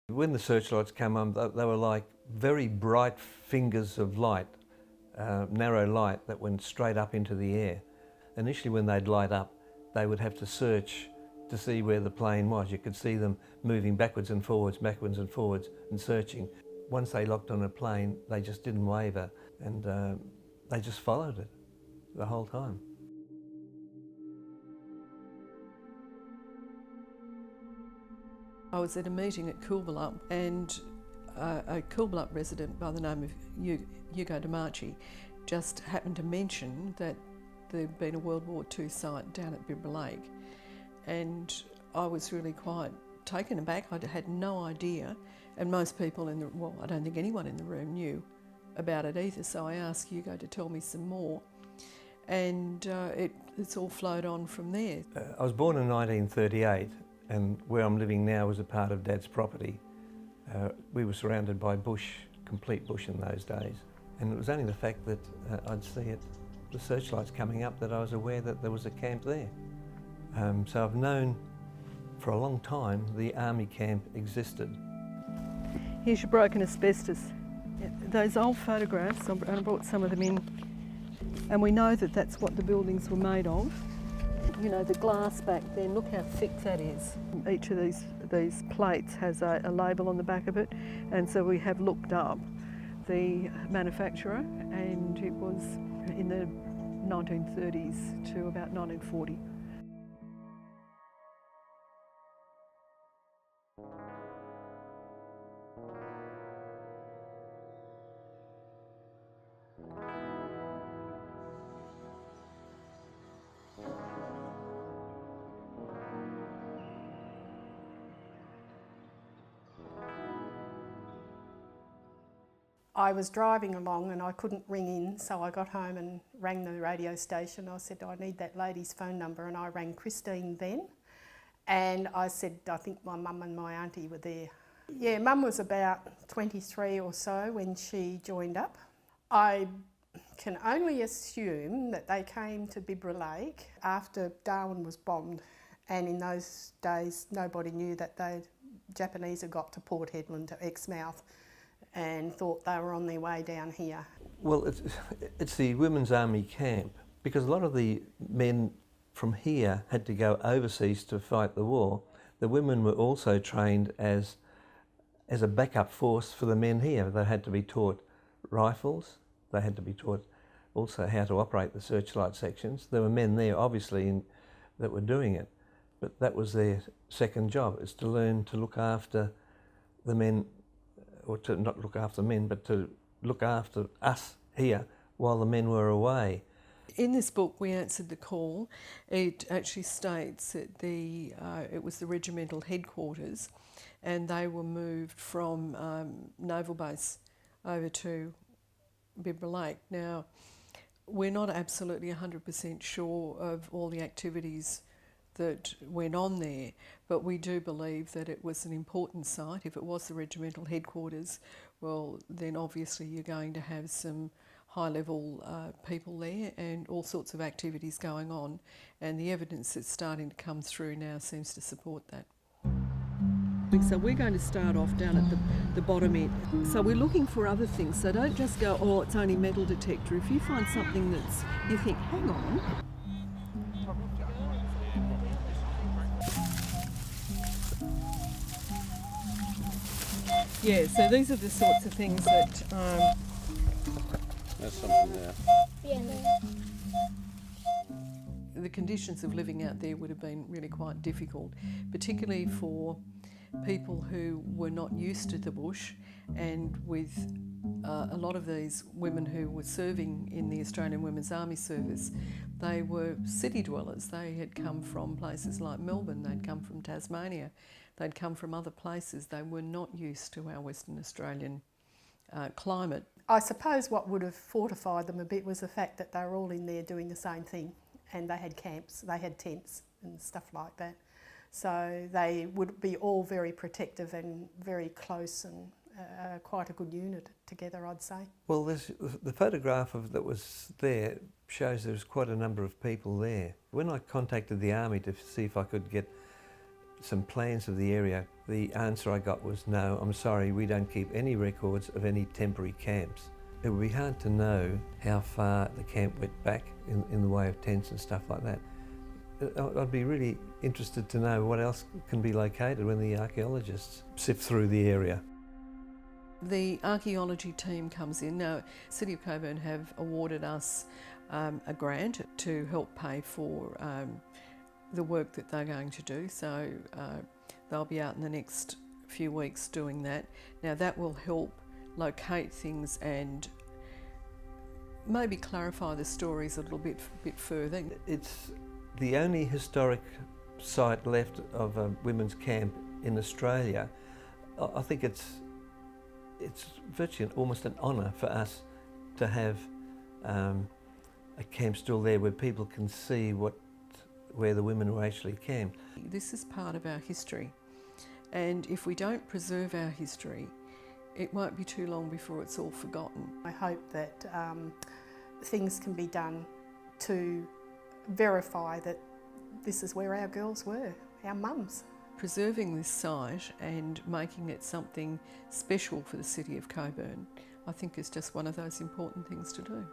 When the searchlights came on, they were like very bright fingers of light, narrow light that went straight up into the air. Initially when they'd light up, they would have to search to see where the plane was. You could see them moving backwards and forwards and searching. Once they locked on a plane, they just didn't waver, and they just followed it the whole time. I was at a meeting at Coolbellup, and a Coolbellup resident by the name of Hugo DiMarchi just happened to mention that there'd been a World War II site down at Bibra Lake, and I was really quite taken aback. I had no idea, and most people I don't think anyone in the room knew about it either, so I asked Hugo to tell me some more, and it's all flowed on from there. I was born in 1938, and where I'm living now was a part of Dad's property. We were surrounded by bush, complete bush in those days, and it was only the fact that I'd see the searchlights coming up that I was aware that there was a camp there. So I've known for a long time the army camp existed. Here's your broken asbestos. Those old photographs, I brought some of them in, and we know that that's what the buildings were made of. You know, the glass back then, look how thick that is. Each of these plates has a label on the back of it, and so we have looked up the manufacturer, and it was in the 1930s to about 1940. I was driving along and I couldn't ring in, so I got home and rang the radio station. I said, I need that lady's phone number, and I rang Christine then. And I said, I think my mum and my auntie were there. Yeah, Mum was about 23 or so when she joined up. I can only assume that they came to Bibra Lake after Darwin was bombed, and in those days nobody knew that the Japanese had got to Port Hedland, to Exmouth, and thought they were on their way down here. Well, it's the Women's Army camp, because a lot of the men from here had to go overseas to fight the war. The women were also trained as a backup force for the men here. They had to be taught rifles, they had to be taught also how to operate the searchlight sections. There were men there, obviously, that were doing it, but that was their second job, is to learn to look after the men, or to not look after men, but to look after us here while the men were away. In this book, We Answered the Call. It actually states that it was the regimental headquarters, and they were moved from Naval Base over to Bibra Lake. Now, we're not absolutely 100% sure of all the activities that went on there, but we do believe that it was an important site. If it was the regimental headquarters, well, then obviously you're going to have some high-level people there and all sorts of activities going on, and the evidence that's starting to come through now seems to support that. So we're going to start off down at the bottom end. So we're looking for other things, so don't just go, oh, it's only metal detector. If you find something that's, you think, hang on. Yeah, so these are the sorts of things that... There's something there. Yeah, The conditions of living out there would have been really quite difficult, particularly for people who were not used to the bush, and with a lot of these women who were serving in the Australian Women's Army Service, they were city dwellers. They had come from places like Melbourne, they'd come from Tasmania, they'd come from other places. They were not used to our Western Australian climate. I suppose what would have fortified them a bit was the fact that they were all in there doing the same thing, and they had camps, they had tents and stuff like that. So they would be all very protective and very close, and quite a good unit together, I'd say. Well, the photograph that was there shows there was quite a number of people there. When I contacted the Army to see if I could get some plans of the area, the answer I got was no, I'm sorry, we don't keep any records of any temporary camps. It would be hard to know how far the camp went back in the way of tents and stuff like that. I'd be really interested to know what else can be located when the archaeologists sift through the area. The archaeology team comes in. Now, City of Coburn have awarded us a grant to help pay for the work that they're going to do. So they'll be out in the next few weeks doing that. Now that will help locate things and maybe clarify the stories a little bit further. It's the only historic site left of a women's camp in Australia. I think it's virtually almost an honour for us to have a camp still there where people can see where the women were actually camped. This is part of our history, and if we don't preserve our history, it won't be too long before it's all forgotten. I hope that things can be done to verify that this is where our girls were, our mums. Preserving this site and making it something special for the City of Coburn, I think is just one of those important things to do.